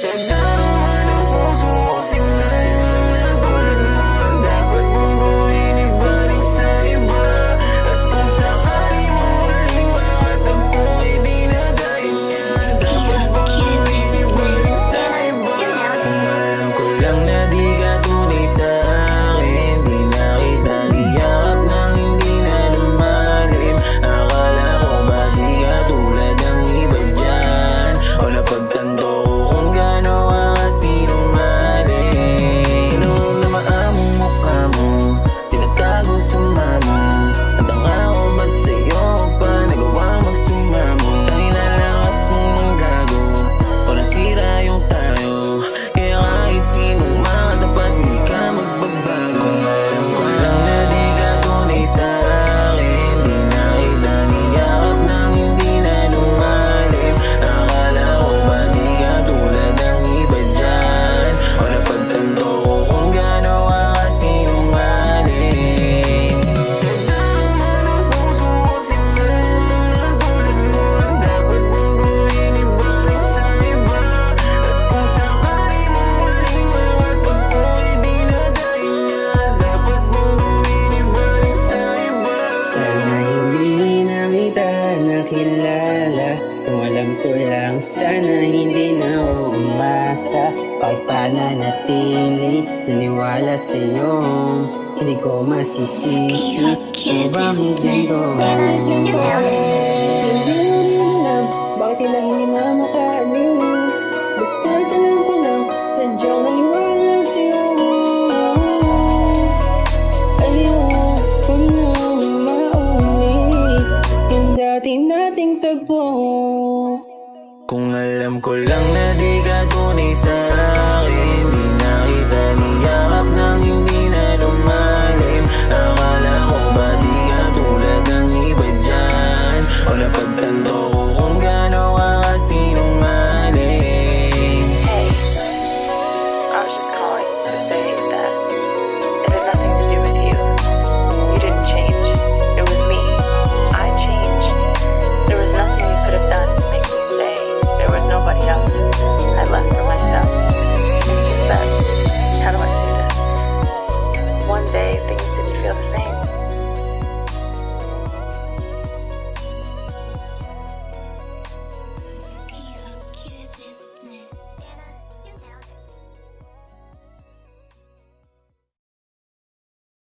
Dadaraman ang puso ko, tingnan ang nagulat mo. Dapat mong gawin ibalik sa iba. At kung sakali mo muling makatagpo, di na dahil yan. Dapat mong gawin ibalik sa iba. Kung alam ko lang na di ka tunay sa akin, di na kita niyakap nang hindi na lumalim. Akala ko ba di ka tulad ng iba dyan, o napagtanto ko kung gaano ka kasinungaling. Noong namaan mong mukha mo, tinatago sa mamo. Natanga ko ba't sa'yo pa nagawa magsumamo? Tangin na lakas mong manggago, o nasira yung tayo. Kaya kahit sinong makatapat, di ka magbabago. Alam ko lang na di ka tunay sa akin, di na kita niyakap nang hindi na lumalim. Akala ko ba di ka tulad ng iba dyan, o napagtanto ko kung gaano ka kasinungaling. Dadaraman ang puso ko, tingnan ang nagulat mo. Dapat mong gawin ibalik sa iba. At kung sakali mo muling makatagpo, di na dahil yan. Dapat mong gawin ibalik sa iba. Sana hindi na kita nakilala. Kung alam ko lang, sana hindi na ako umasa. Kahit pananatili, naniwala sa'yo, hindi ko masisisi. Ano ba ang ganito? Hindi mo rin alam, bakit tila hindi na makaalis. Basta't alam ko lang, sadyang naniwala sa'yo. Ayoko nang maulit yung dati nating tagpo. Kung alam ko lang na di ka tunay sa